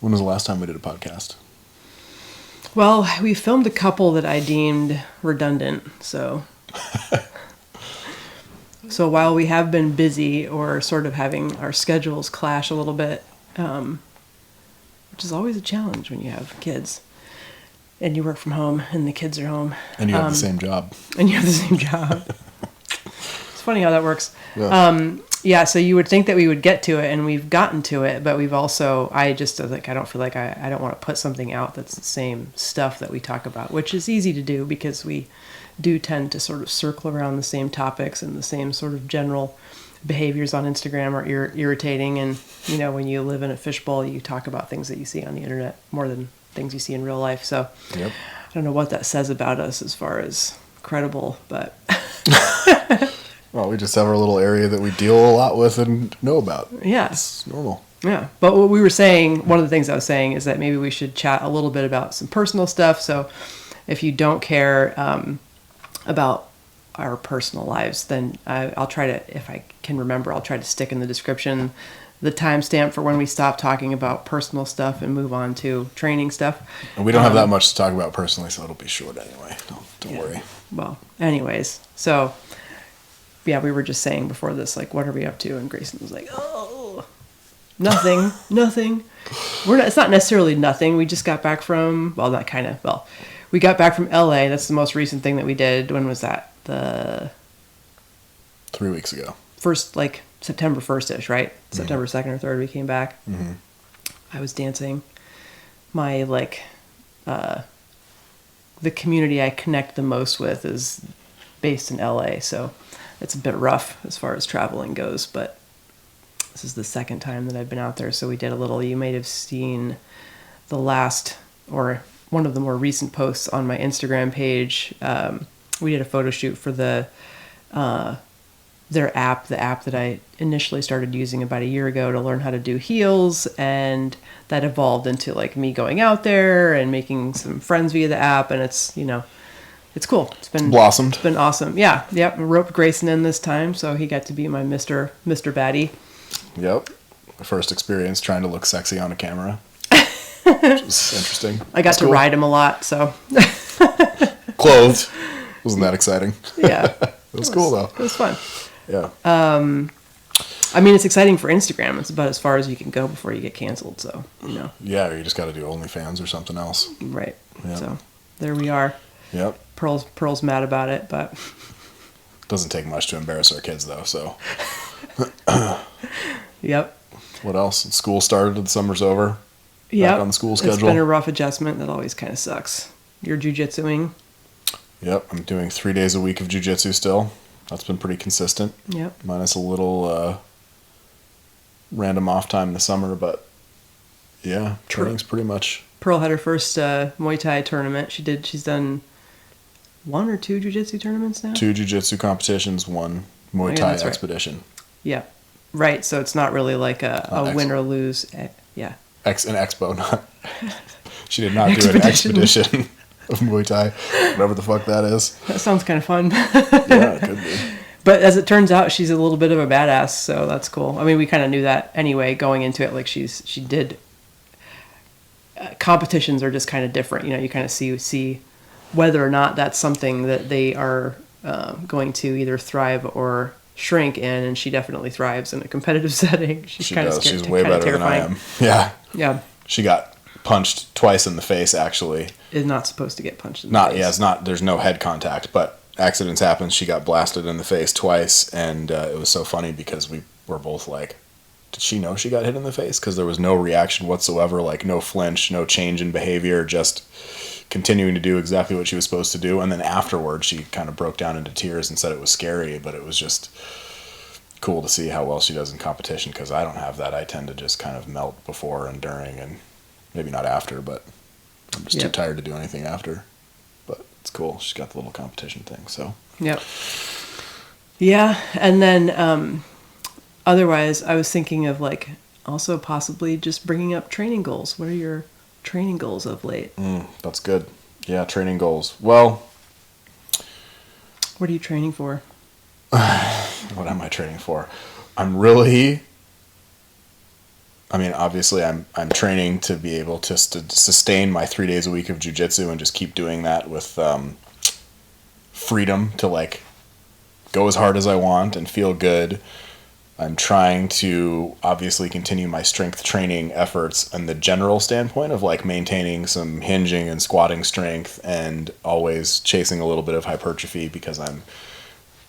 When was the last time we did a podcast? Well, we filmed a couple that I deemed redundant, so... So while we have been busy or sort of having our schedules clash a little bit, which is always a challenge when you have kids and you work from home and the kids are home. And you have the same job. And you have the same job. It's funny how that works. Yeah. So you would think that we would get to it, and we've gotten to it, but we've also, I don't feel like I don't want to put something out that's the same stuff that we talk about, which is easy to do because we do tend to sort of circle around the same topics and the same sort of general behaviors on Instagram are irritating. And, you know, when you live in a fishbowl, you talk about things that you see on the internet more than things you see in real life. So Yep. I don't know what that says about us as far as credible, but... Well, we just have our little area that we deal a lot with and know about. Yeah. It's normal. Yeah. But what we were saying, one of the things I was saying is that maybe we should chat a little bit about some personal stuff. So if you don't care about our personal lives, then I'll try to, if I can remember, I'll try to stick in the description the timestamp for when we stop talking about personal stuff and move on to training stuff. And we don't have that much to talk about personally, so it'll be short anyway. Don't worry. Well, anyways, so yeah, we were just saying before this, like, what are we up to? And Grayson was like, oh, nothing. It's not necessarily nothing. We just got back from, we got back from LA. That's the most recent thing that we did. When was that? 3 weeks ago. First, like, September 1st-ish, right? Mm-hmm. September 2nd or 3rd we came back. Mm-hmm. I was dancing. My, the community I connect the most with is based in LA, so it's a bit rough as far as traveling goes, but this is the second time that I've been out there, so we did a little, you might have seen the last, or one of the more recent posts on my Instagram page. We did a photo shoot for their app, the app that I initially started using about a year ago to learn how to do heels, and that evolved into like me going out there and making some friends via the app, and it's, you know, it's cool. It's been blossomed. It's been awesome. Yeah. Yep. Roped Grayson in this time, so he got to be my Mr. Baddie. Yep. First experience trying to look sexy on a camera. Which was interesting. I got to ride him a lot, so. Clothed. Wasn't that exciting? Yeah. It was cool though. It was fun. Yeah. I mean, it's exciting for Instagram. It's about as far as you can go before you get canceled, so, you know. Yeah, or you just got to do OnlyFans or something else. Right. Yep. So, there we are. Yep. Pearl's mad about it, but... Doesn't take much to embarrass our kids, though, so... Yep. What else? School started, the summer's over. Yep. Back on the school schedule. It's been a rough adjustment. That always kind of sucks. You're jiu-jitsuing? Yep, I'm doing 3 days a week of jiu-jitsu still. That's been pretty consistent. Yep. Minus a little random off time in the summer, but yeah, training's pretty much... Pearl had her first Muay Thai tournament. She's done 1 or 2 jiu-jitsu tournaments now? 2 jiu-jitsu competitions, 1 Muay Thai expedition. Right. Yeah. Right, so it's not really like a win or lose. Yeah. An expo, not... She did not do an expedition of Muay Thai, whatever the fuck that is. That sounds kind of fun. Yeah, it could be. But as it turns out, she's a little bit of a badass, so that's cool. I mean, we kind of knew that anyway going into it. Like she did. Competitions are just kind of different, you know. You kind of see whether or not that's something that they are going to either thrive or shrink in, and she definitely thrives in a competitive setting. She does. She's way better than I am. Yeah. Yeah. She got punched twice in the face, actually. Is not supposed to get punched in the face. Yeah, it's not. There's no head contact, but accidents happen. She got blasted in the face twice, and it was so funny because we were both like, did she know she got hit in the face? Because there was no reaction whatsoever, like no flinch, no change in behavior, just continuing to do exactly what she was supposed to do. And then afterwards, she kind of broke down into tears and said it was scary, but it was just cool to see how well she does in competition, because I don't have that. I tend to just kind of melt before and during, and maybe not after, but I'm just too tired to do anything after. But it's cool. She's got the little competition thing, so. Yep. Yeah, and then otherwise, I was thinking of like also possibly just bringing up training goals. What are your training goals of late? That's good. Yeah, training goals. Well, what are you training for? What am I training for? I'm really I mean, obviously, I'm training to be able to sustain my 3 days a week of jujitsu and just keep doing that with freedom to like go as hard as I want and feel good. I'm trying to obviously continue my strength training efforts and the general standpoint of like maintaining some hinging and squatting strength and always chasing a little bit of hypertrophy because I'm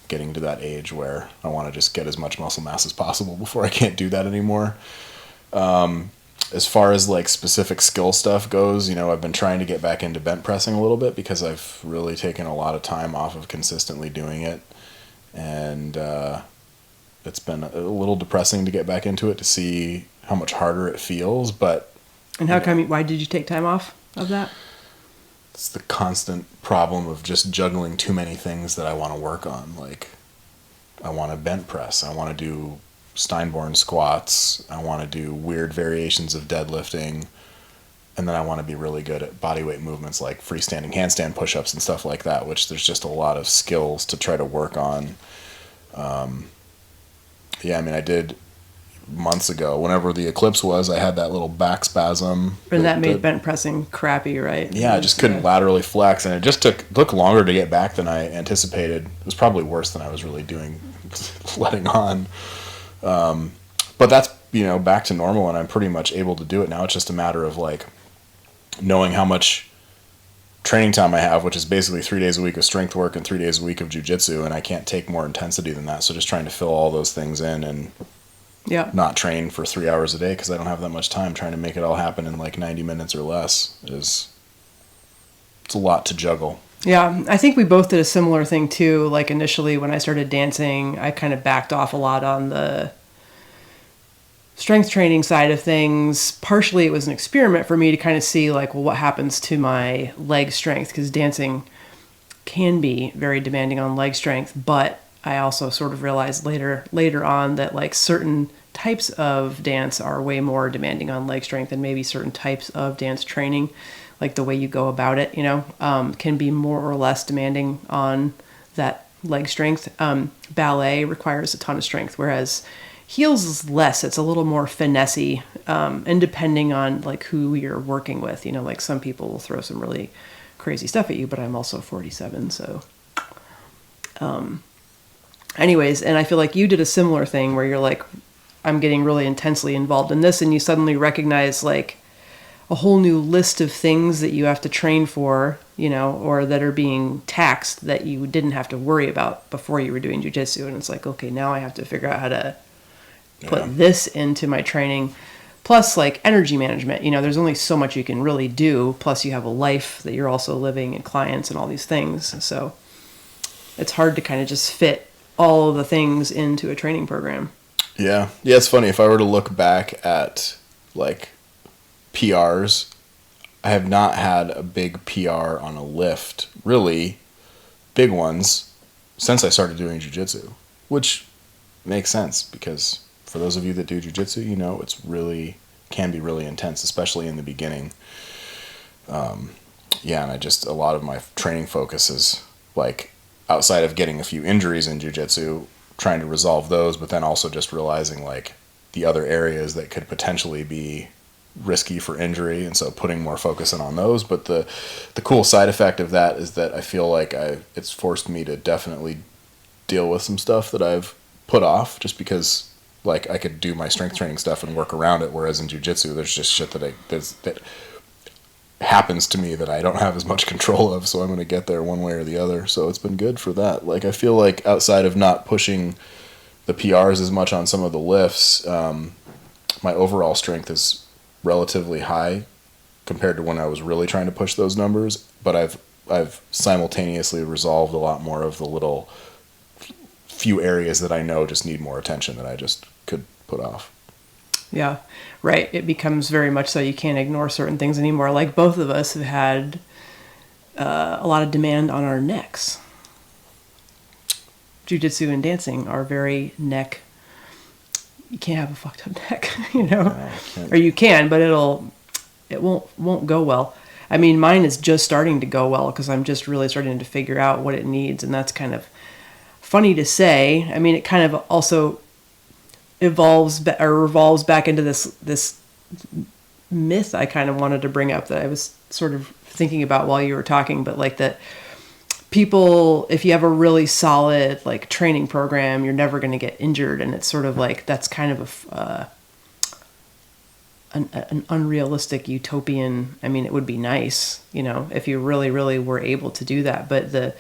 getting to that age where I want to just get as much muscle mass as possible before I can't do that anymore. As far as like specific skill stuff goes, you know, I've been trying to get back into bench pressing a little bit because I've really taken a lot of time off of consistently doing it. And it's been a little depressing to get back into it to see how much harder it feels. But And how come? Why did you take time off of that? it's the constant problem of just juggling too many things that I want to work on. Like, I want to bench press. I want to do Steinborn squats. I want to do weird variations of deadlifting. And then I want to be really good at bodyweight movements like freestanding handstand push-ups and stuff like that, which there's just a lot of skills to try to work on. Yeah, I mean, I did months ago, whenever the eclipse was, I had that little back spasm. And that made bench pressing crappy, right? Yeah, I just couldn't laterally flex, and it just took longer to get back than I anticipated. It was probably worse than I was really doing, letting on. But that's, you know, back to normal, and I'm pretty much able to do it now. It's just a matter of like knowing how much training time I have, which is basically 3 days a week of strength work and 3 days a week of jujitsu, and I can't take more intensity than that. So just trying to fill all those things in and not train for 3 hours a day because I don't have that much time. Trying to make it all happen in like 90 minutes or less it's a lot to juggle. Yeah, I think we both did a similar thing too. Like initially when I started dancing, I kind of backed off a lot on the strength training side of things. Partially it was an experiment for me to kind of see like, well, what happens to my leg strength, because dancing can be very demanding on leg strength. But I also sort of realized later on that like certain types of dance are way more demanding on leg strength, and maybe certain types of dance training, like the way you go about it, you know, can be more or less demanding on that leg strength. Ballet requires a ton of strength, whereas heels is less. It's a little more finessey, and depending on like who you're working with, you know, like some people will throw some really crazy stuff at you, but I'm also 47, so anyways, and I feel like you did a similar thing where you're like, I'm getting really intensely involved in this, and you suddenly recognize like a whole new list of things that you have to train for, you know, or that are being taxed that you didn't have to worry about before you were doing jiu-jitsu. And it's like, okay, now I have to figure out how to put this into my training. Plus like energy management, you know, there's only so much you can really do. Plus you have a life that you're also living and clients and all these things. So it's hard to kind of just fit all of the things into a training program. Yeah, it's funny. If I were to look back at like PRs, I have not had a big PR on a lift, really big ones, since I started doing jiu-jitsu, which makes sense because for those of you that do jiu-jitsu, you know, it's really can be really intense, especially in the beginning. And a lot of my training focus is like outside of getting a few injuries in jiu-jitsu, trying to resolve those, but then also just realizing like the other areas that could potentially be risky for injury, and so putting more focus in on those. But the cool side effect of that is that I feel like it's forced me to definitely deal with some stuff that I've put off just because like I could do my strength training stuff and work around it, whereas in jiu-jitsu there's just shit that happens to me that I don't have as much control of, so I'm going to get there one way or the other. So it's been good for that. Like I feel like outside of not pushing the PRs as much on some of the lifts, my overall strength is relatively high compared to when I was really trying to push those numbers, but I've simultaneously resolved a lot more of the little few areas that I know just need more attention that I just could put off. Yeah, right. It becomes very much so you can't ignore certain things anymore. Like both of us have had a lot of demand on our necks. Jiu-jitsu and dancing are very neck. You can't have a fucked up neck, you know, or you can, but it won't go well. I mean, mine is just starting to go well because I'm just really starting to figure out what it needs, and that's kind of funny to say. I mean, it kind of also revolves back into this myth I kind of wanted to bring up that I was sort of thinking about while you were talking, but like that people, if you have a really solid like training program, you're never going to get injured. And it's sort of like, that's kind of an unrealistic utopian. I mean, it would be nice, if you really, really were able to do that. But the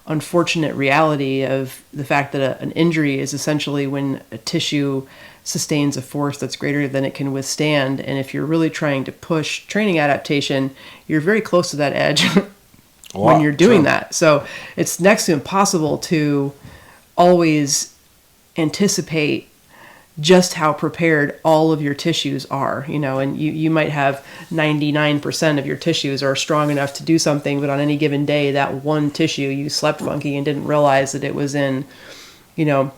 unfortunate reality of the fact that an injury is essentially when a tissue sustains a force that's greater than it can withstand. And if you're really trying to push training adaptation, you're very close to that edge when you're doing that. So it's next to impossible to always anticipate just how prepared all of your tissues are, and you might have 99% of your tissues are strong enough to do something, but on any given day, that one tissue you slept funky and didn't realize that it was in, a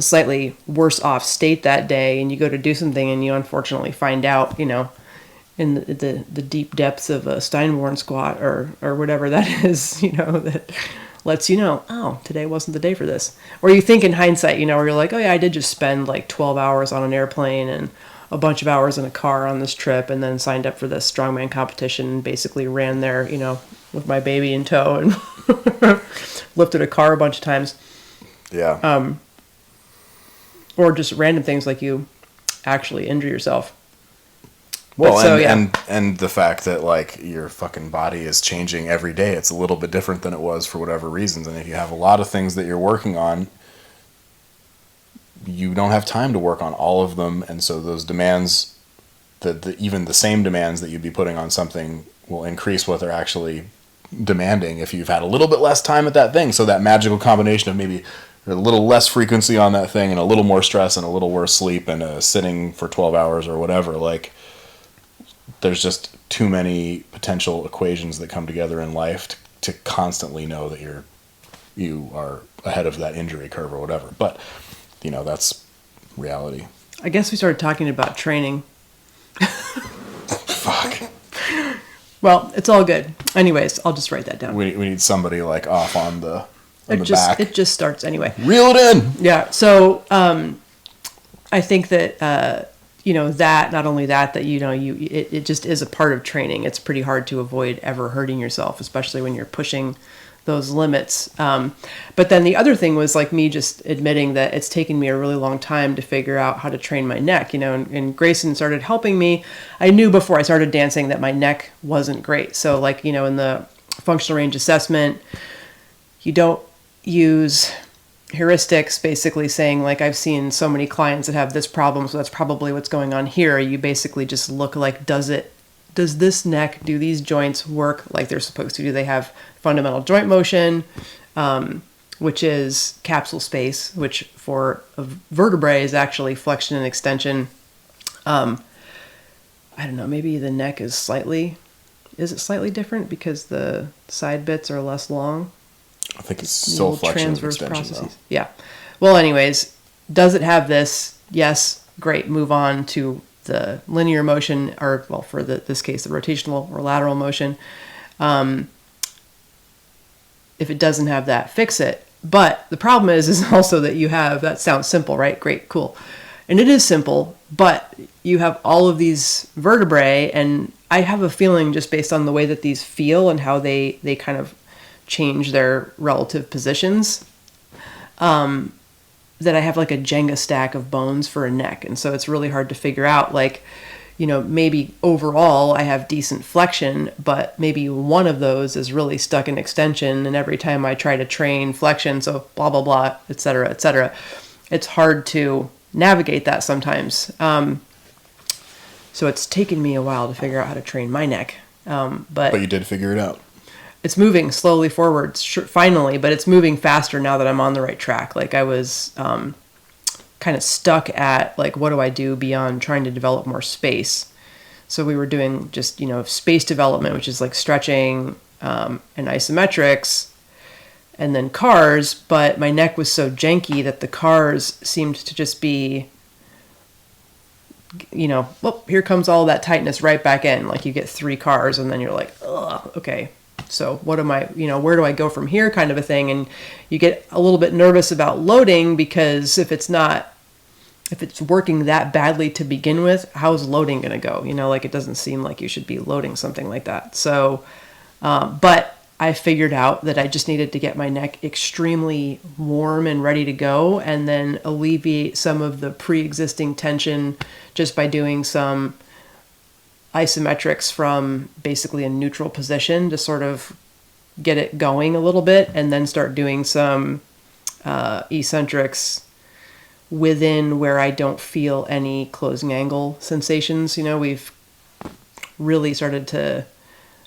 slightly worse off state that day, and you go to do something and you unfortunately find out, in the deep depths of a Steinborn squat or whatever that is, that lets you know, oh, today wasn't the day for this. Or you think in hindsight, where you're like, oh yeah, I did just spend like 12 hours on an airplane and a bunch of hours in a car on this trip, and then signed up for this strongman competition and basically ran there, with my baby in tow and lifted a car a bunch of times. Yeah. Or just random things like you actually injure yourself. Well, so, and the fact that like your fucking body is changing every day, it's a little bit different than it was for whatever reasons. And if you have a lot of things that you're working on, you don't have time to work on all of them, and so those demands, even the same demands that you'd be putting on something, will increase what they're actually demanding if you've had a little bit less time at that thing. So that magical combination of maybe a little less frequency on that thing and a little more stress and a little worse sleep and sitting for 12 hours or whatever, like there's just too many potential equations that come together in life to constantly know that you are ahead of that injury curve or whatever. But that's reality. I guess we started talking about training. Fuck. Well, it's all good. Anyways, I'll just write that down. We need somebody like off on the back. It just starts anyway. Reel it in. Yeah. So I think that that not only that it just is a part of training. It's pretty hard to avoid ever hurting yourself, especially when you're pushing those limits. But then the other thing was like me just admitting that it's taken me a really long time to figure out how to train my neck, and Grayson started helping me. I knew before I started dancing that my neck wasn't great. So like, in the functional range assessment, you don't use heuristics basically saying like, I've seen so many clients that have this problem, so that's probably what's going on here. You basically just look like, does this neck, do these joints work like they're supposed to? Do they have fundamental joint motion, which is capsule space, which for a vertebrae is actually flexion and extension. I don't know, maybe the neck is slightly different because the side bits are less long? I think it's still flexion and extension, processes. though. Yeah. Well, anyways, does it have this? Yes. Great. Move on to the linear motion, or well, for this case, the rotational or lateral motion. If it doesn't have that, fix it. But the problem is also that you have, that sounds simple, right? Great, cool. And it is simple, but you have all of these vertebrae, and I have a feeling just based on the way that these feel and how they kind of change their relative positions, that I have like a Jenga stack of bones for a neck. And so it's really hard to figure out, like, maybe overall I have decent flexion, but maybe one of those is really stuck in extension. And every time I try to train flexion, so blah, blah, blah, et cetera, it's hard to navigate that sometimes. So it's taken me a while to figure out how to train my neck. But you did figure it out. It's moving slowly forward, finally, but it's moving faster now that I'm on the right track. Like I was kind of stuck at, like, what do I do beyond trying to develop more space? So we were doing just, space development, which is like stretching and isometrics, and then cars. But my neck was so janky that the cars seemed to just be, well, here comes all that tightness right back in. Like you get 3 cars and then you're like, ugh, okay. So what am I, where do I go from here, kind of a thing? And you get a little bit nervous about loading, because if it's not if it's working that badly to begin with, how's loading going to go? Like it doesn't seem like you should be loading something like that. So, but I figured out that I just needed to get my neck extremely warm and ready to go, and then alleviate some of the pre-existing tension just by doing some isometrics from basically a neutral position to sort of get it going a little bit, and then start doing some eccentrics within where I don't feel any closing angle sensations. We've really started to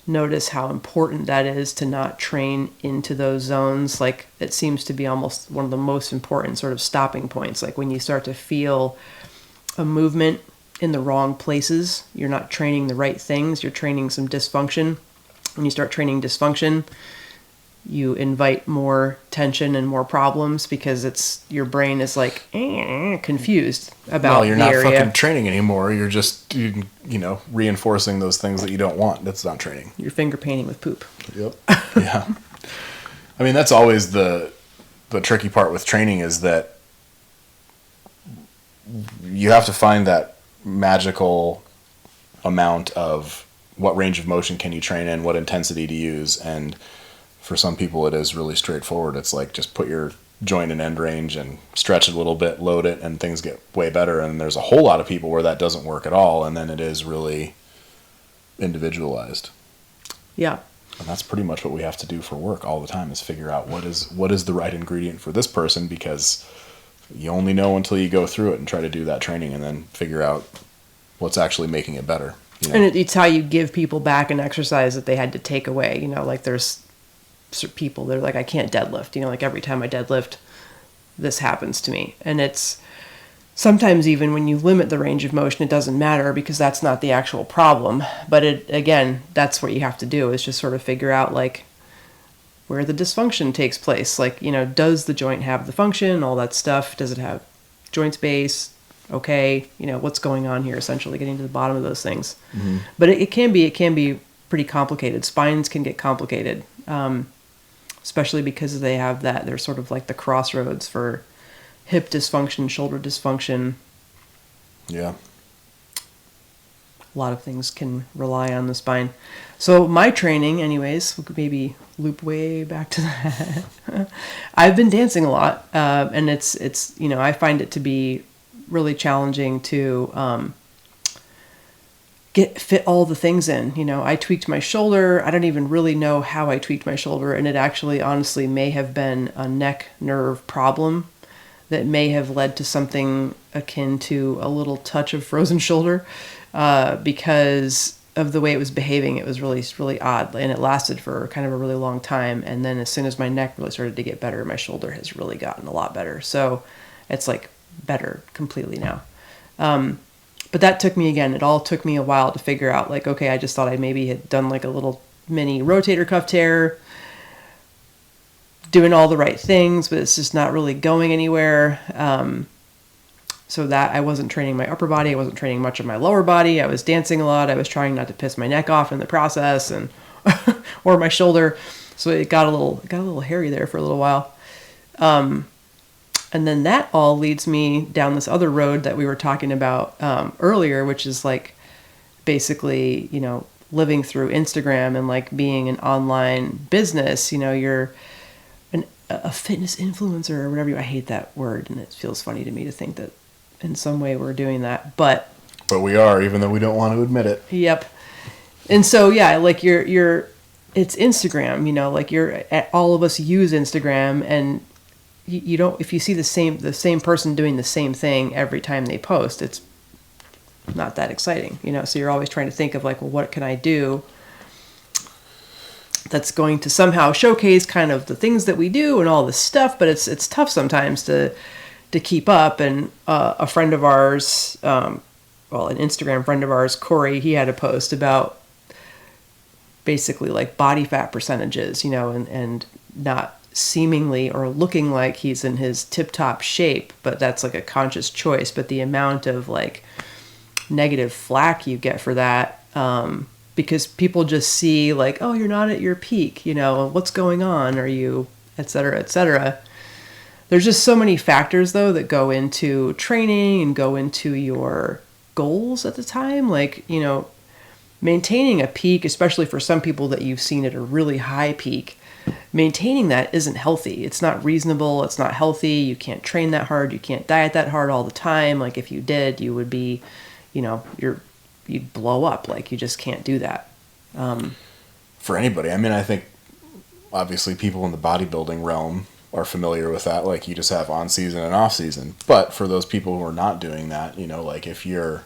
notice how important that is to not train into those zones. Like it seems to be almost one of the most important sort of stopping points. Like when you start to feel a movement in the wrong places, you're not training the right things, you're training some dysfunction. When you start training dysfunction, you invite more tension and more problems because it's your brain is like confused about well, you're the not area. fucking training anymore. You're just reinforcing those things that you don't want. That's not training. You're finger painting with poop. Yep. Yeah. I mean, that's always the tricky part with training, is that you have to find that magical amount of what range of motion can you train in, what intensity to use. And for some people it is really straightforward. It's like just put your joint and end range and stretch it a little bit, load it, and things get way better. And there's a whole lot of people where that doesn't work at all, and then it is really individualized. Yeah. And that's pretty much what we have to do for work all the time, is figure out what is the right ingredient for this person, because you only know until you go through it and try to do that training, and then figure out what's actually making it better. And it's how you give people back an exercise that they had to take away. Like there's people that are like, I can't deadlift. Like every time I deadlift, this happens to me. And it's sometimes even when you limit the range of motion, it doesn't matter because that's not the actual problem. But again, that's what you have to do, is just sort of figure out like where the dysfunction takes place. Like, does the joint have the function, all that stuff? Does it have joint space? Okay. What's going on here, essentially getting to the bottom of those things. Mm-hmm. But it can be pretty complicated. Spines can get complicated. Especially because they have they're sort of like the crossroads for hip dysfunction, shoulder dysfunction. Yeah. A lot of things can rely on the spine. So my training, anyways, we could maybe loop way back to that. I've been dancing a lot, and it's I find it to be really challenging to fit all the things in. I tweaked my shoulder. I don't even really know how I tweaked my shoulder, and it actually honestly may have been a neck nerve problem that may have led to something akin to a little touch of frozen shoulder, because of the way it was behaving. It was really, really odd, and it lasted for kind of a really long time. And then as soon as my neck really started to get better, my shoulder has really gotten a lot better. So it's like better completely now. But that took me, again, it all took me a while to figure out, like, okay, I just thought I maybe had done like a little mini rotator cuff tear, doing all the right things, but it's just not really going anywhere. So that I wasn't training my upper body. I wasn't training much of my lower body. I was dancing a lot. I was trying not to piss my neck off in the process, and or my shoulder. So it got a little hairy there for a little while. And then that all leads me down this other road that we were talking about earlier, which is like basically, living through Instagram and like being an online business. You're a fitness influencer or whatever. I hate that word, and it feels funny to me to think that in some way we're doing that. But we are, even though we don't want to admit it. Yep. And so, yeah, like it's Instagram, like all of us use Instagram, and you don't, if you see the same person doing the same thing every time they post, it's not that exciting, so you're always trying to think of like, well, what can I do that's going to somehow showcase kind of the things that we do and all this stuff, but it's tough sometimes to keep up. And a friend of ours, an Instagram friend of ours, Corey, he had a post about basically like body fat percentages, and not seemingly or looking like he's in his tip-top shape, but that's like a conscious choice. But the amount of like negative flack you get for that, because people just see like, oh, you're not at your peak, what's going on, are you, et cetera, et cetera. there's just so many factors though that go into training and go into your goals at the time. Like, you know, maintaining a peak, especially for some people that you've seen at a really high peak, maintaining that isn't healthy. It's not reasonable. It's not healthy. You can't train that hard. You can't diet that hard all the time. Like if you did, you would be, you know, you'd blow up. Like you just can't do that. For anybody, I mean, I think obviously people in the bodybuilding realm are familiar with that. Like you just have on season and off season. But for those people who are not doing that, you know, like if you're,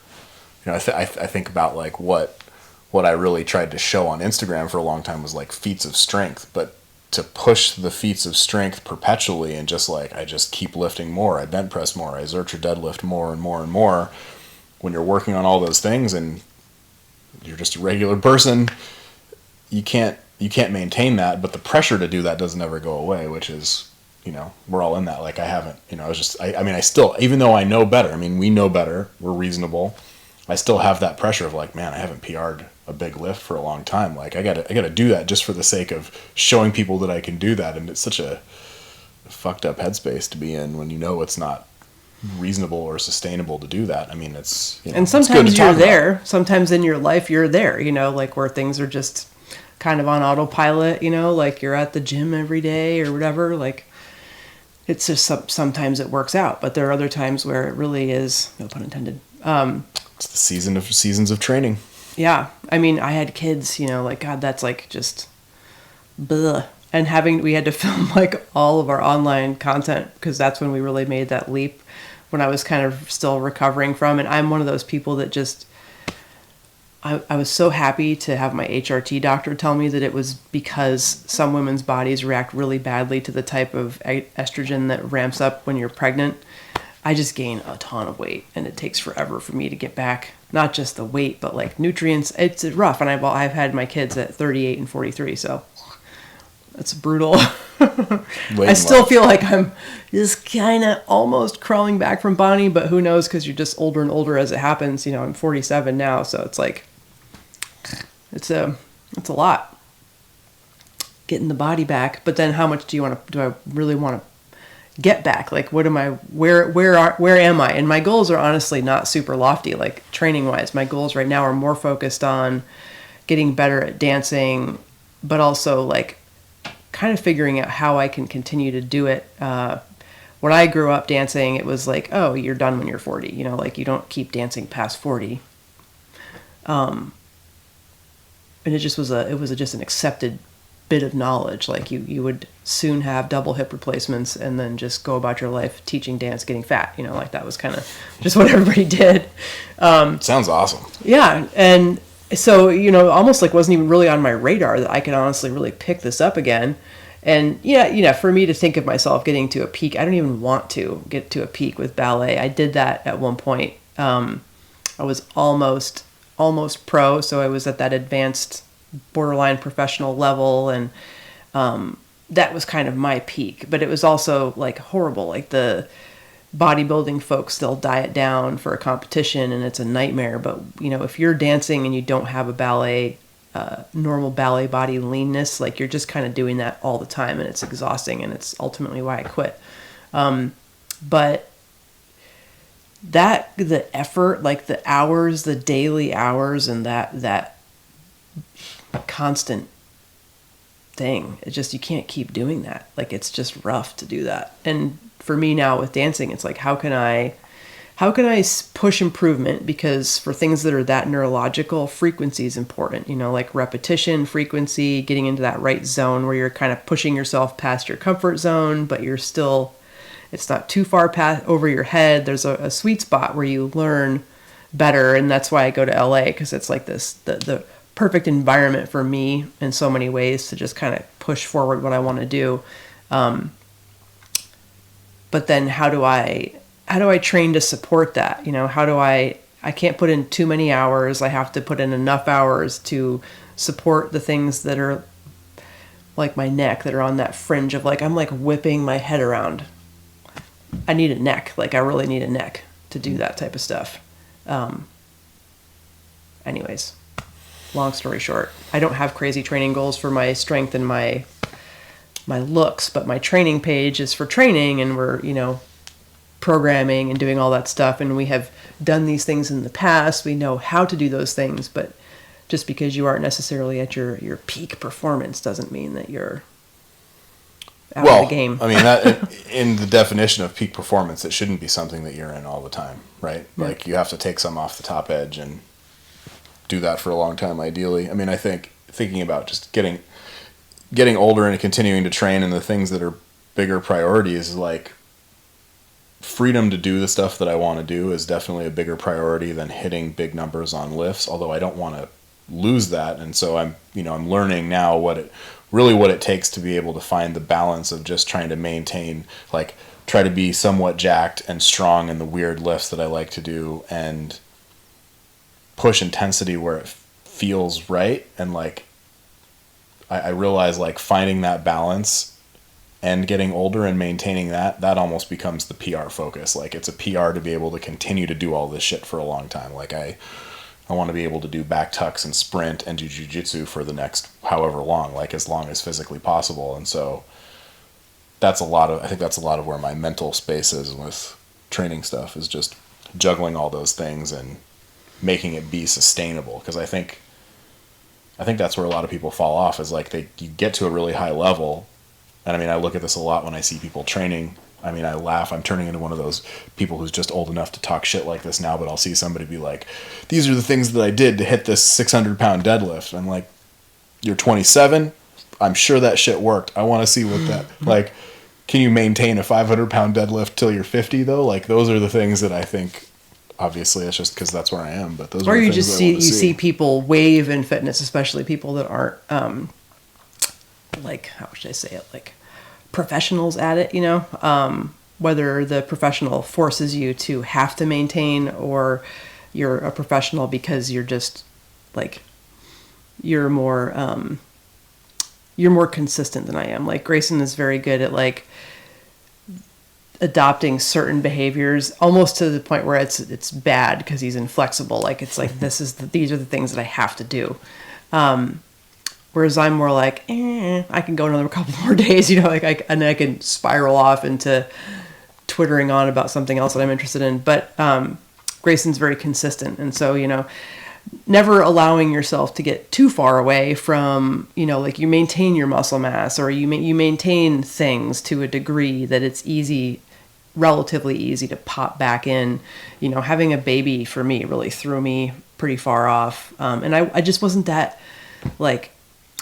you know, I think about like what I really tried to show on Instagram for a long time was like feats of strength, but to push the feats of strength perpetually and just like, I just keep lifting more, I bench press more, I Zercher deadlift more and more and more. When you're working on all those things and you're just a regular person, you can't maintain that, but the pressure to do that doesn't ever go away, which is, you know, we're all in that. Like I haven't, you know, I mean, I still, even though I know better, I mean, we know better, we're reasonable, I still have that pressure of like, man, I haven't PR'd a big lift for a long time. Like I gotta do that just for the sake of showing people that I can do that. And it's such a fucked up headspace to be in when you know it's not reasonable or sustainable to do that. I mean, it's, you know, and sometimes you're there. Sometimes in your life you're there, you know, like where things are just kind of on autopilot, you know, like you're at the gym every day or whatever. Like it's just sometimes it works out, but there are other times where it really is, no pun intended. It's the seasons of training. Yeah. I mean, I had kids, you know, like, God, that's like just bleh. And we had to film like all of our online content because that's when we really made that leap when I was kind of still recovering from. And I'm one of those people that just, I was so happy to have my HRT doctor tell me that it was because some women's bodies react really badly to the type of estrogen that ramps up when you're pregnant. I just gain a ton of weight and it takes forever for me to get back, not just the weight, but like nutrients. It's rough. And I've had my kids at 38 and 43. So it's brutal. I still feel like I'm just kind of almost crawling back from Bonnie, but who knows? Cause you're just older and older as it happens. You know, I'm 47 now. So it's like, it's a lot getting the body back, but then how much do I really want to get back? Like, what am I, where am I? And my goals are honestly not super lofty, like training wise. My goals right now are more focused on getting better at dancing, but also like kind of figuring out how I can continue to do it. When I grew up dancing, it was like, oh, you're done when you're 40, you know, like you don't keep dancing past 40. And it just was just an accepted bit of knowledge. Like you would soon have double hip replacements and then just go about your life teaching dance, getting fat, you know, like that was kind of just what everybody did. Sounds awesome. Yeah. And so, you know, almost like wasn't even really on my radar that I could honestly really pick this up again. And yeah, you know, for me to think of myself getting to a peak, I don't even want to get to a peak with ballet. I did that at one point. I was almost pro. So I was at that advanced borderline professional level. And, that was kind of my peak, but it was also like horrible. Like the bodybuilding folks, they'll diet down for a competition and it's a nightmare. But you know, if you're dancing and you don't have a ballet, normal ballet body leanness, like you're just kind of doing that all the time and it's exhausting, and it's ultimately why I quit. But the effort, like the hours, the daily hours, and that constant thing, it just, you can't keep doing that. Like it's just rough to do that. And for me now with dancing, it's like, how can I push improvement? Because for things that are that neurological, frequency is important, you know, like repetition, frequency, getting into that right zone where you're kind of pushing yourself past your comfort zone, but you're still, it's not too far past over your head. There's a sweet spot where you learn better. And that's why I go to LA, because it's like this, the perfect environment for me in so many ways to just kind of push forward what I want to do. But then how do I train to support that? You know, I can't put in too many hours. I have to put in enough hours to support the things that are like my neck, that are on that fringe of like, I'm like whipping my head around. I need a neck. Like I really need a neck to do that type of stuff. Anyways, long story short, I don't have crazy training goals for my strength and my my looks, but my training page is for training, and we're, programming and doing all that stuff, and we have done these things in the past. We know how to do those things, but just because you aren't necessarily at your peak performance doesn't mean that you're out of the game. I mean, that in the definition of peak performance, it shouldn't be something that you're in all the time, right? Yeah. Like, you have to take some off the top edge and do that for a long time, ideally. I mean, I think thinking about just getting older and continuing to train, and the things that are bigger priorities, like freedom to do the stuff that I want to do is definitely a bigger priority than hitting big numbers on lifts, although I don't want to lose that. And so I'm learning now what it takes to be able to find the balance of just trying to maintain, like, try to be somewhat jacked and strong in the weird lifts that I like to do, and push intensity where it feels right. And like, I realize, like, finding that balance and getting older and maintaining that almost becomes the PR focus. Like, it's a PR to be able to continue to do all this shit for a long time. Like, I want to be able to do back tucks and sprint and do jiu-jitsu for the next however long, like as long as physically possible. And so I think that's a lot of where my mental space is with training stuff, is just juggling all those things and making it be sustainable. Because I think that's where a lot of people fall off, is like you get to a really high level. And I mean, I look at this a lot when I see people training. I mean, I laugh. I'm turning into one of those people who's just old enough to talk shit like this now, but I'll see somebody be like, these are the things that I did to hit this 600-pound deadlift. I'm like, you're 27? I'm sure that shit worked. I want to see what that, like, can you maintain a 500-pound deadlift till you're 50, though? Like, those are the things that I think, obviously, it's just because that's where I am, but those are the things that I want to see. see people wave in fitness, especially people that aren't, like, how should I say it, like, professionals at it, whether the professional forces you to have to maintain, or you're a professional because you're just like, you're more consistent than I am. Like, Grayson is very good at, like, adopting certain behaviors almost to the point where it's bad because he's inflexible. Like, it's like, these are the things that I have to do. Whereas I'm more like, I can go another couple more days, and I can spiral off into twittering on about something else that I'm interested in. But Grayson's very consistent. And so, never allowing yourself to get too far away from, like, you maintain your muscle mass, or you maintain things to a degree that it's relatively easy to pop back in. Having a baby for me really threw me pretty far off. And I just wasn't that, like,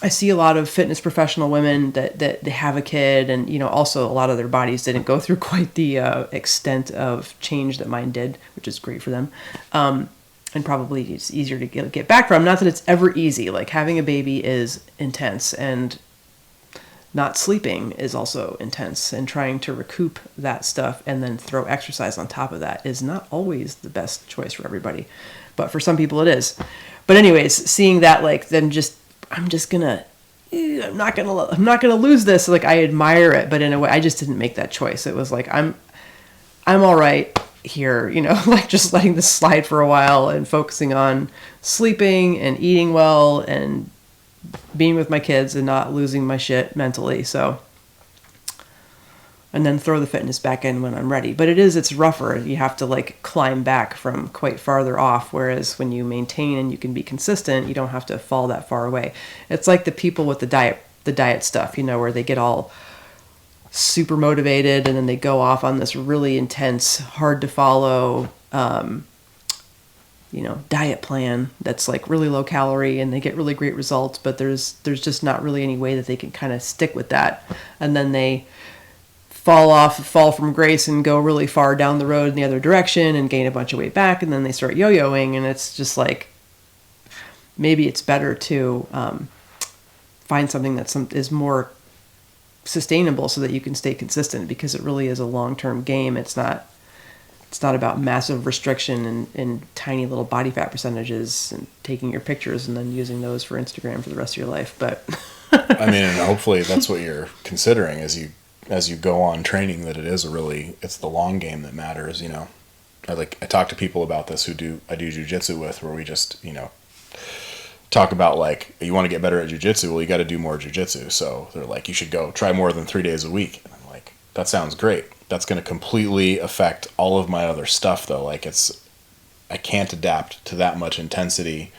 I see a lot of fitness professional women that they have a kid, and also a lot of their bodies didn't go through quite the extent of change that mine did, which is great for them, and probably it's easier to get back from. Not that it's ever easy. Like, having a baby is intense, and not sleeping is also intense, and trying to recoup that stuff and then throw exercise on top of that is not always the best choice for everybody, but for some people it is. But anyways, seeing that, like, then I'm not gonna lose this. Like, I admire it, but in a way, I just didn't make that choice. It was like, I'm all right here, like, just letting this slide for a while and focusing on sleeping and eating well and being with my kids and not losing my shit mentally. So, and then throw the fitness back in when I'm ready. But it's rougher. You have to, like, climb back from quite farther off. Whereas when you maintain and you can be consistent, you don't have to fall that far away. It's like the people with the diet stuff, where they get all super motivated and then they go off on this really intense, hard to follow, diet plan that's, like, really low calorie, and they get really great results, but there's just not really any way that they can kind of stick with that. And then they fall from grace and go really far down the road in the other direction and gain a bunch of weight back, and then they start yo-yoing, and it's just like, maybe it's better to find something that is more sustainable so that you can stay consistent, because it really is a long-term game. It's not about massive restriction and tiny little body fat percentages and taking your pictures and then using those for Instagram for the rest of your life. But I mean, and hopefully that's what you're considering as you go on training, that it's the long game that matters. I talk to people about this I do jiu-jitsu with, where we just, talk about like, you want to get better at jujitsu. Well, you got to do more jujitsu. So they're like, you should go try more than 3 days a week. And I'm like, that sounds great. That's going to completely affect all of my other stuff though. Like I can't adapt to that much intensity.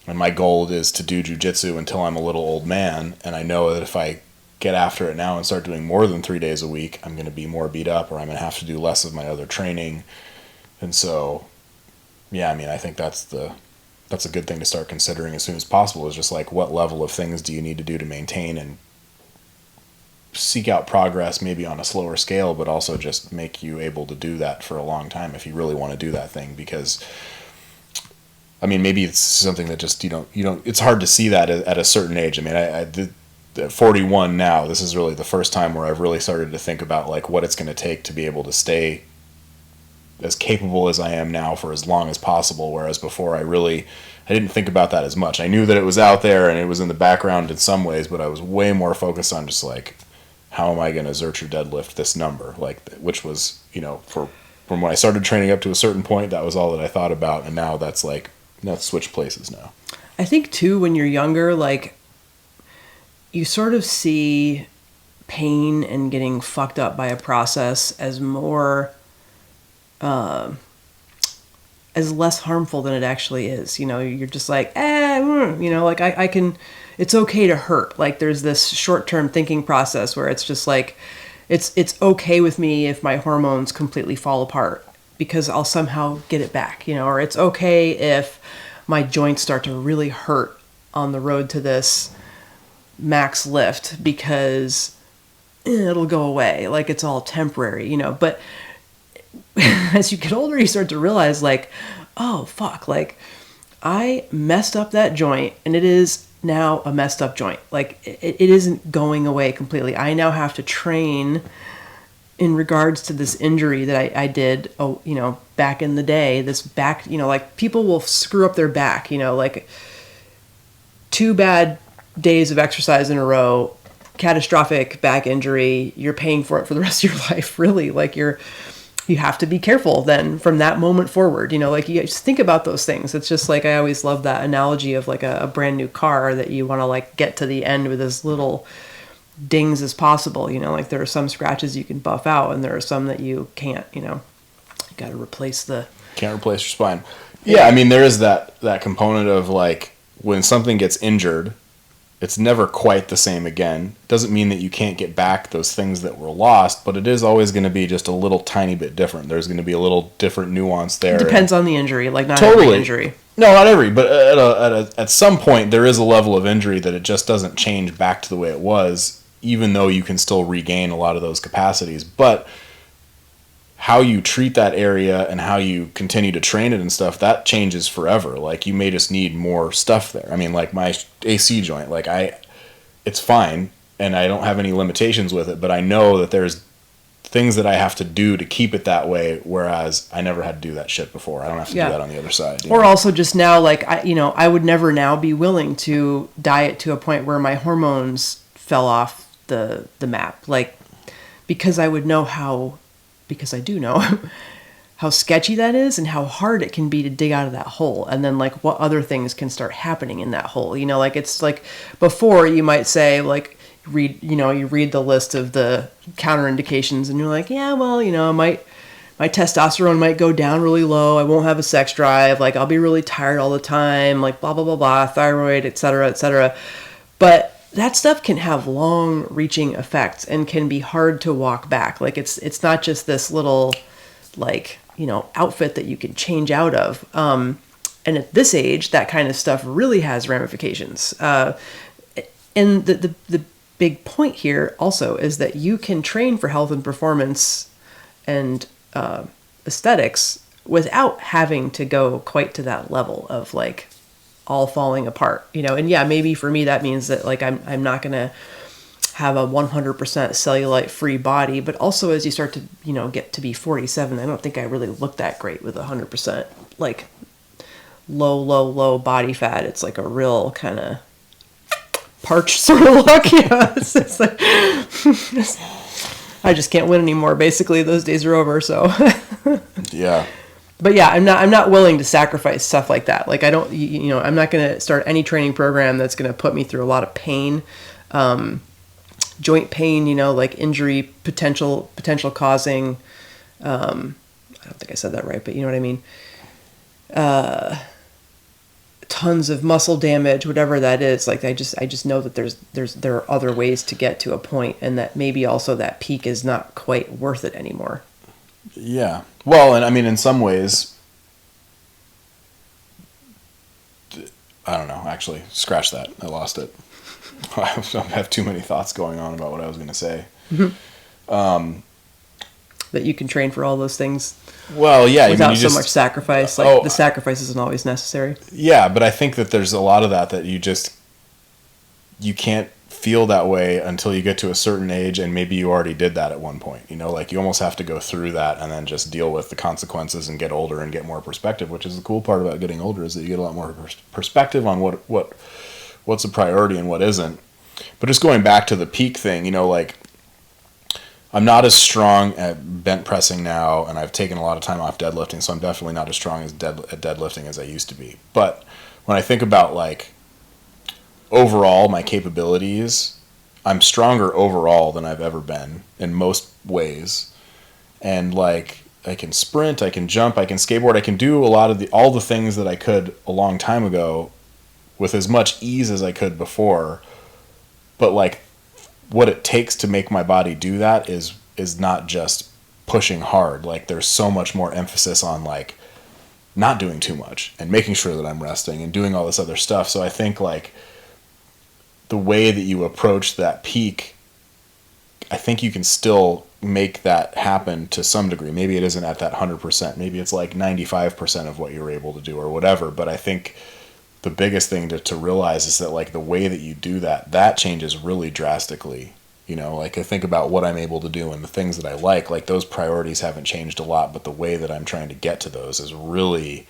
And my goal is to do jujitsu until I'm a little old man. And I know that if I get after it now and start doing more than 3 days a week, I'm going to be more beat up, or I'm going to have to do less of my other training. And so, yeah, I mean, I think that's a good thing to start considering as soon as possible, is just like, what level of things do you need to do to maintain and seek out progress, maybe on a slower scale, but also just make you able to do that for a long time if you really want to do that thing. Because I mean, maybe it's something that just you don't it's hard to see that at a certain age. I mean, I did at 41 now, this is really the first time where I've really started to think about like what it's going to take to be able to stay as capable as I am now for as long as possible, whereas before I didn't think about that as much. I knew that it was out there and it was in the background in some ways, but I was way more focused on just like, how am I going to Zercher deadlift this number? Like, which was, from when I started training up to a certain point, that was all that I thought about. And now that's switched places now. I think too, when you're younger, like, you sort of see pain and getting fucked up by a process as more, as less harmful than it actually is. You're just like, like I can, it's okay to hurt. Like there's this short-term thinking process where it's just like, it's okay with me if my hormones completely fall apart because I'll somehow get it back, or it's okay if my joints start to really hurt on the road to this max lift because it'll go away. Like it's all temporary, but as you get older, you start to realize like, oh fuck, like I messed up that joint and it is now a messed up joint. Like it isn't going away completely. I now have to train in regards to this injury that I did, back in the day, this back, like people will screw up their back, like 2 bad days of exercise in a row, catastrophic back injury, you're paying for it for the rest of your life, really. Like you have to be careful then from that moment forward, like you just think about those things. It's just like, I always love that analogy of like a brand new car that you want to like get to the end with as little dings as possible, like there are some scratches you can buff out and there are some that you can't, you got to can't replace your spine. Yeah. I mean, there is that component of like, when something gets injured, it's never quite the same again. Doesn't mean that you can't get back those things that were lost, but it is always going to be just a little tiny bit different. There's going to be a little different nuance there. It depends on the injury, like not totally. Every injury. No, not every, but at some point there is a level of injury that it just doesn't change back to the way it was, even though you can still regain a lot of those capacities. But how you treat that area and how you continue to train it and stuff, that changes forever. Like you may just need more stuff there. I mean, like my AC joint, like it's fine and I don't have any limitations with it, but I know that there's things that I have to do to keep it that way, whereas I never had to do that shit before. I don't have to do that on the other side. Or also just now, like I would never now be willing to diet to a point where my hormones fell off the map, like because I would know because I do know how sketchy that is and how hard it can be to dig out of that hole. And then like what other things can start happening in that hole, like it's like before you might say like, you read the list of the counterindications and you're like, yeah, well, my testosterone might go down really low. I won't have a sex drive. Like I'll be really tired all the time, like blah, blah, blah, blah, thyroid, et cetera, et cetera. But that stuff can have long-reaching effects and can be hard to walk back. Like it's not just this little, like, outfit that you can change out of. And at this age, that kind of stuff really has ramifications. And the big point here also is that you can train for health and performance and aesthetics without having to go quite to that level of like all falling apart, and yeah, maybe for me that means that like I'm not going to have a 100% cellulite free body, but also as you start to, get to be 47, I don't think I really look that great with 100% like low body fat. It's like a real kind of parched sort of look. It's like, I just can't win anymore. Basically those days are over. So yeah. But yeah, I'm not willing to sacrifice stuff like that. Like I don't, I'm not going to start any training program that's going to put me through a lot of pain, joint pain, like injury potential causing. I don't think I said that right, but you know what I mean. Tons of muscle damage, whatever that is. Like I just know that there are other ways to get to a point, and that maybe also that peak is not quite worth it anymore. Yeah. Well, and I mean, in some ways, I don't know, actually, scratch that. I lost it. I have too many thoughts going on about what I was going to say. That you can train for all those things. Well, yeah. Without so much sacrifice. Like the sacrifice isn't always necessary. Yeah, but I think that there's a lot of that you can't feel that way until you get to a certain age, and maybe you already did that at one point. Like you almost have to go through that and then just deal with the consequences and get older and get more perspective, which is the cool part about getting older, is that you get a lot more perspective on what's a priority and what isn't. But just going back to the peak thing, like I'm not as strong at bent pressing now, and I've taken a lot of time off deadlifting, so I'm definitely not as strong at deadlifting as I used to be. But when I think about like overall my capabilities, I'm stronger overall than I've ever been in most ways. And like I can sprint, I can jump, I can skateboard, I can do all the things that I could a long time ago with as much ease as I could before. But like what it takes to make my body do that is not just pushing hard. Like there's so much more emphasis on like not doing too much and making sure that I'm resting and doing all this other stuff. So I think like the way that you approach that peak, I think you can still make that happen to some degree. Maybe it isn't at that 100%. Maybe it's like 95% of what you're able to do or whatever. But I think the biggest thing to realize is that like the way that you do that changes really drastically. Like I think about what I'm able to do and the things that I like those priorities haven't changed a lot, but the way that I'm trying to get to those is really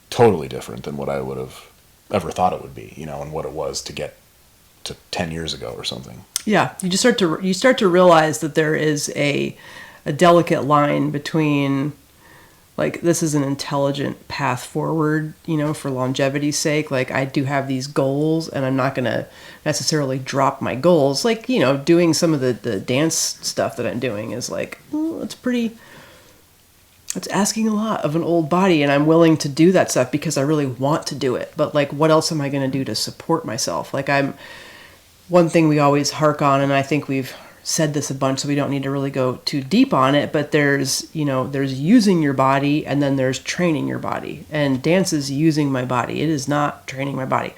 totally different than what I would have ever thought it would be, and what it was to get to 10 years ago or something. Yeah, you start to realize that there is a delicate line between like this is an intelligent path forward, for longevity's sake. Like I do have these goals, and I'm not going to necessarily drop my goals. Like, doing some of the dance stuff that I'm doing is like, it's asking a lot of an old body, and I'm willing to do that stuff because I really want to do it. But like, what else am I going to do to support myself? Like one thing we always hark on, and I think we've said this a bunch, so we don't need to really go too deep on it, but there's using your body, and then there's training your body. And dance is using my body. It is not training my body.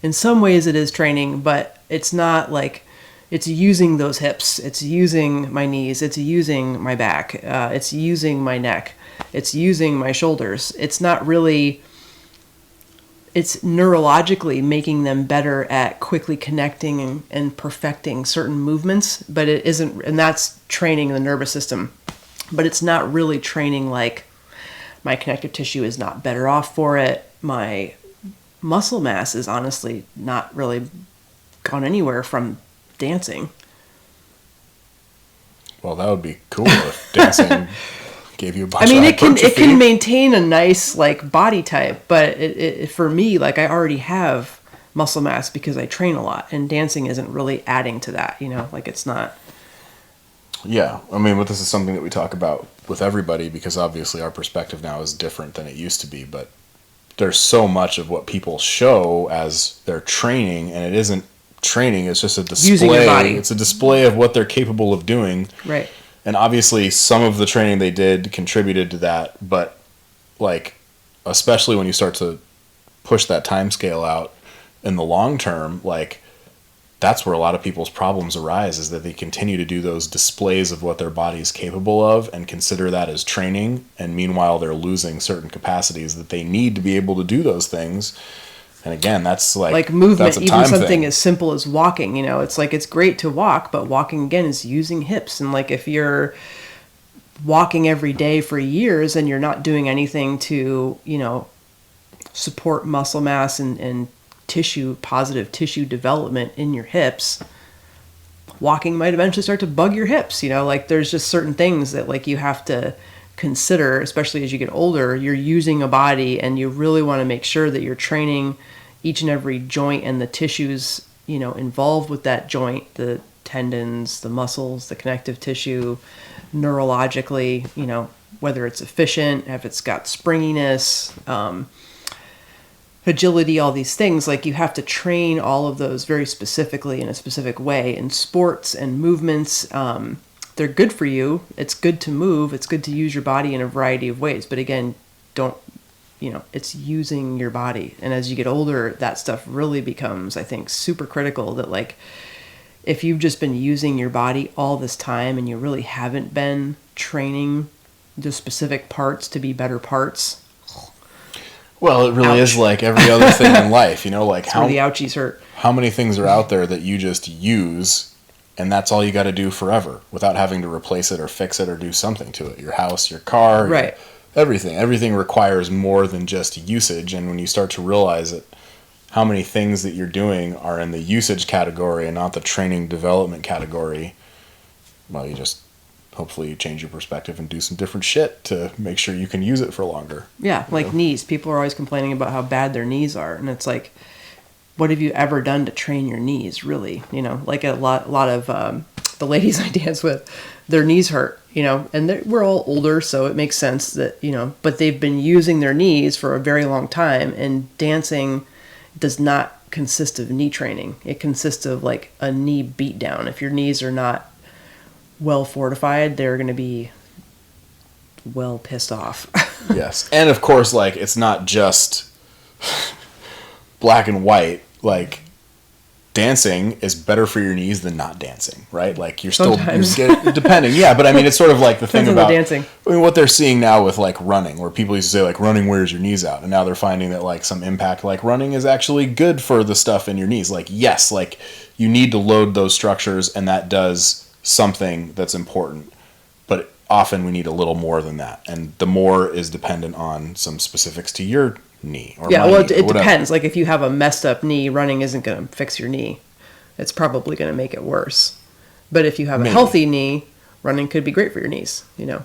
In some ways it is training, but it's not like it's using those hips. It's using my knees. It's using my back. It's using my neck. It's using my shoulders. It's not really... It's neurologically making them better at quickly connecting and perfecting certain movements, but it isn't, and that's training the nervous system. But it's not really training like my connective tissue is not better off for it. My muscle mass is honestly not really gone anywhere from dancing. Well, that would be cool if dancing gave you a bunch of hypertrophy. It can maintain a nice like body type, but it for me, like I already have muscle mass because I train a lot, and dancing isn't really adding to that, like it's not. Yeah, but this is something that we talk about with everybody because obviously our perspective now is different than it used to be, but there's so much of what people show as their training, and it isn't training, it's just a display. Using your body. It's a display of what they're capable of doing. Right. And obviously some of the training they did contributed to that, but like, especially when you start to push that time scale out in the long term, like that's where a lot of people's problems arise, is that they continue to do those displays of what their body's capable of and consider that as training. And meanwhile, they're losing certain capacities that they need to be able to do those things. And again, that's like movement, even something as simple as walking, it's like, it's great to walk, but walking again is using hips. And like, if you're walking every day for years and you're not doing anything to, support muscle mass and positive tissue development in your hips, walking might eventually start to bug your hips. Like there's just certain things that like you have to consider, especially as you get older, you're using a body and you really want to make sure that you're training each and every joint and the tissues, involved with that joint, the tendons, the muscles, the connective tissue, neurologically, whether it's efficient, if it's got springiness, agility, all these things. Like, you have to train all of those very specifically in a specific way. And sports and movements, they're good for you. It's good to move. It's good to use your body in a variety of ways. But again, it's using your body. And as you get older, that stuff really becomes, I think, super critical. That, like, if you've just been using your body all this time and you really haven't been training the specific parts to be better parts. Well, it really is like every other thing in life, like how the ouchies hurt. How many things are out there that you just use and that's all you got to do forever without having to replace it or fix it or do something to it? Your house, your car, right. Everything requires more than just usage. And when you start to realize it, how many things that you're doing are in the usage category and not the training development category, well, hopefully you change your perspective and do some different shit to make sure you can use it for longer. Yeah, like knees. People are always complaining about how bad their knees are. And it's like, what have you ever done to train your knees, really? Like a lot of the ladies I dance with, their knees hurt, and we're all older, so it makes sense that, but they've been using their knees for a very long time, and dancing does not consist of knee training. It consists of like a knee beat down. If your knees are not well fortified, they're going to be well pissed off. Yes. And of course, like, it's not just black and white. Like, dancing is better for your knees than not dancing, right? Like, you're depending. Yeah, but I mean, it's sort of like the thing about dancing. I mean, what they're seeing now with like running, where people used to say like running wears your knees out, and now they're finding that like some impact, like running is actually good for the stuff in your knees. Like, yes, like you need to load those structures, and that does something that's important, but often we need a little more than that, and the more is dependent on some specifics to your knee or it depends. Like, if you have a messed up knee, running isn't going to fix your knee. It's probably going to make it worse. But if you have a healthy knee, running could be great for your knees, Yeah.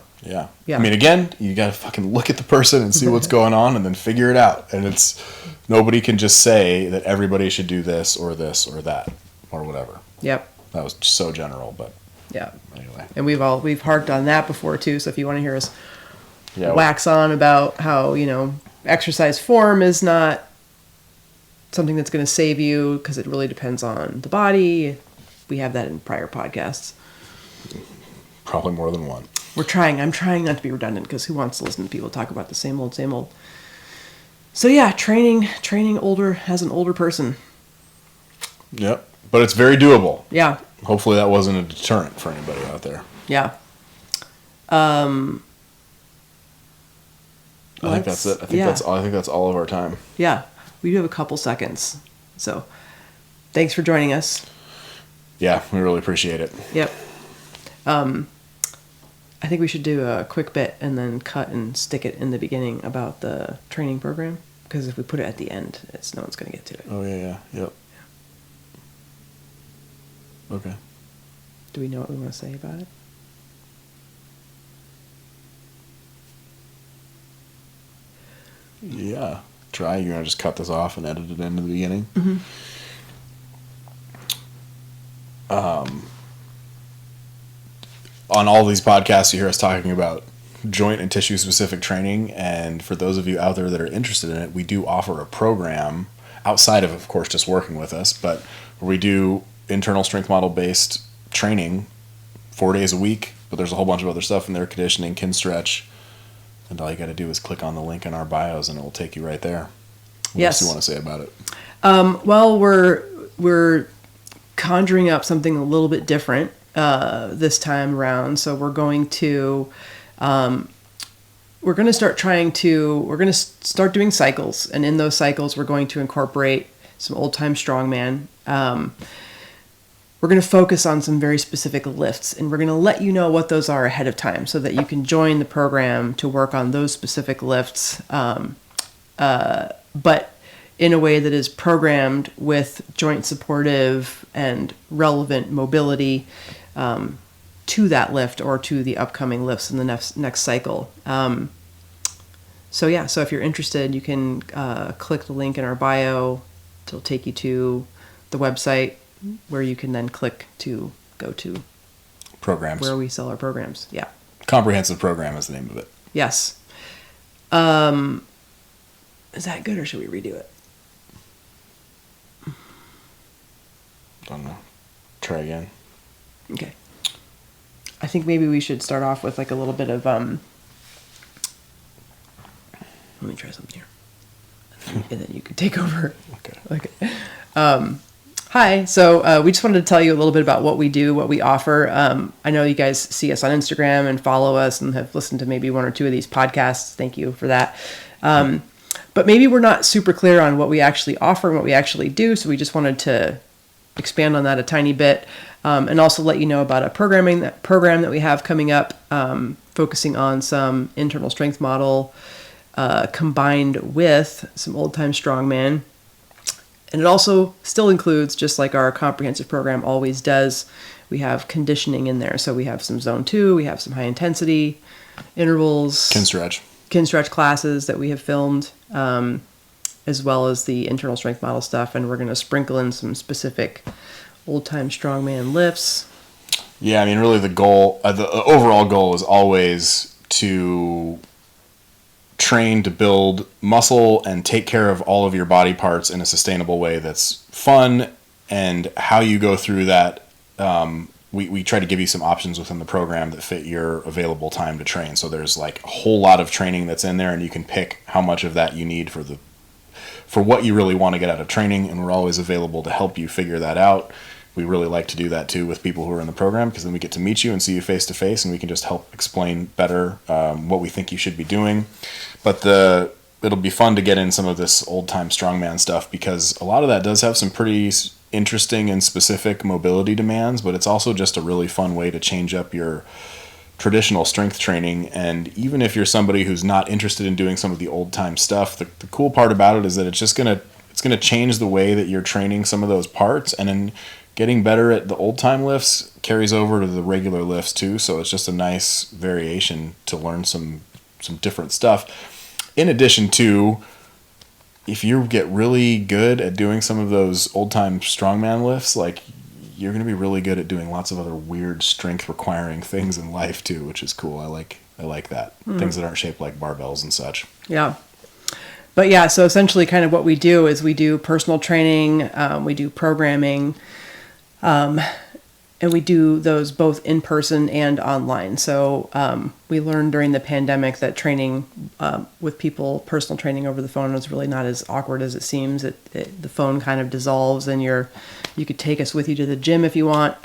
I mean, again, you got to fucking look at the person and see what's going on and then figure it out. And nobody can just say that everybody should do this or that or whatever. Yep. That was so general, but yeah. Anyway. And we've harped on that before too. So if you want to hear us wax on about how, exercise form is not something that's going to save you, because it really depends on the body. We have that in prior podcasts. Probably more than one. I'm trying not to be redundant, because who wants to listen to people talk about the same old, same old. So yeah, training older as an older person. Yep. But it's very doable. Yeah. Hopefully that wasn't a deterrent for anybody out there. Yeah. I think that's it. I think that's all of our time. Yeah. We do have a couple seconds. So thanks for joining us. Yeah, we really appreciate it. Yep. I think we should do a quick bit and then cut and stick it in the beginning about the training program, because if we put it at the end, no one's going to get to it. Oh, yeah. Yep. Okay. Do we know what we want to say about it? Yeah. You're going to just cut this off and edit it into the beginning? Mm-hmm. On all these podcasts, you hear us talking about joint and tissue specific training. And for those of you out there that are interested in it, we do offer a program outside of course, just working with us, but where we do internal strength model based training 4 days a week. But there's a whole bunch of other stuff in there: conditioning, Kinstretch. And all you got to do is click on the link in our bios, and it will take you right there. What else do you want to say about it? Well, we're conjuring up something a little bit different this time around. So we're going to start doing cycles, and in those cycles, we're going to incorporate some old time strongman. We're going to focus on some very specific lifts, and we're going to let you know what those are ahead of time so that you can join the program to work on those specific lifts, but in a way that is programmed with joint supportive and relevant mobility, to that lift or to the upcoming lifts in the next cycle. So if you're interested, you can click the link in our bio. It'll take you to the website where you can then click to go to Programs. where we sell our programs. Yeah. Comprehensive program is the name of it. Yes. Is that good, or should we redo it? Don't know. Try again. Okay. I think maybe we should start off with like a little bit of let me try something here. And then you can take over. Okay. Hi. So we just wanted to tell you a little bit about what we do, what we offer. I know you guys see us on Instagram and follow us and have listened to maybe one or two of these podcasts. Thank you for that. But maybe we're not super clear on what we actually offer and what we actually do. So we just wanted to expand on that a tiny bit, and also let you know about a program that we have coming up, focusing on some internal strength model combined with some old time strongman. And it also still includes, just like our comprehensive program always does, we have conditioning in there. So we have some zone 2, we have some high intensity intervals, kin stretch classes that we have filmed, as well as the internal strength model stuff. And we're going to sprinkle in some specific old time strongman lifts. Yeah, I mean, really the goal, the overall goal is always to train to build muscle and take care of all of your body parts in a sustainable way that's fun. And how you go through that, we try to give you some options within the program that fit your available time to train. So there's like a whole lot of training that's in there, and you can pick how much of that you need for what you really want to get out of training, and we're always available to help you figure that out. We really like to do that too with people who are in the program, because then we get to meet you and see you face to face, and we can just help explain better what we think you should be doing. But it'll be fun to get in some of this old time strongman stuff, because a lot of that does have some pretty interesting and specific mobility demands, but it's also just a really fun way to change up your traditional strength training. And even if you're somebody who's not interested in doing some of the old time stuff, the cool part about it is that it's gonna change the way that you're training some of those parts, and then getting better at the old time lifts carries over to the regular lifts too. So it's just a nice variation to learn some different stuff. In addition to, if you get really good at doing some of those old time strongman lifts, like, you're going to be really good at doing lots of other weird strength requiring things in life too, which is cool. I like that. Things that aren't shaped like barbells and such. Yeah. But yeah, so essentially kind of what we do is we do personal training, we do programming, and we do those both in person and online. So we learned during the pandemic that training with people, personal training over the phone, is really not as awkward as it seems. The phone kind of dissolves, and you could take us with you to the gym if you want,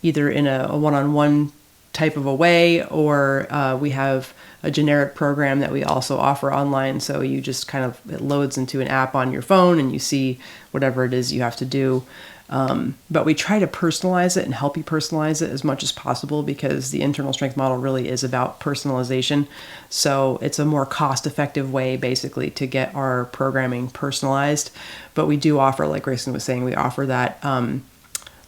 either in a one-on-one type of a way, or we have a generic program that we also offer online. So you just it loads into an app on your phone, and you see whatever it is you have to do. But we try to personalize it and help you personalize it as much as possible, because the internal strength model really is about personalization. So it's a more cost-effective way, basically, to get our programming personalized. But we do offer, like Grayson was saying, we offer that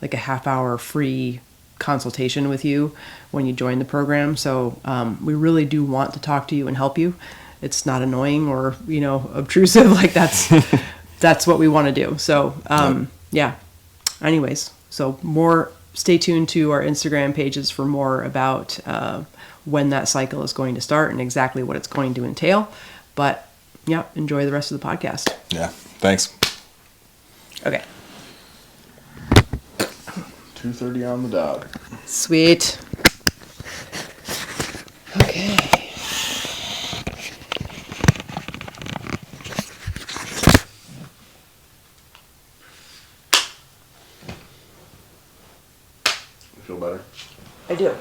like a half-hour free consultation with you when you join the program. So we really do want to talk to you and help you. It's not annoying or obtrusive. Like that's what we want to do. So yeah. Anyways, so stay tuned to our Instagram pages for more about when that cycle is going to start and exactly what it's going to entail. But yeah, enjoy the rest of the podcast. Yeah, thanks. Okay. 2:30 on the dot. Sweet. Okay. Feel better? I do.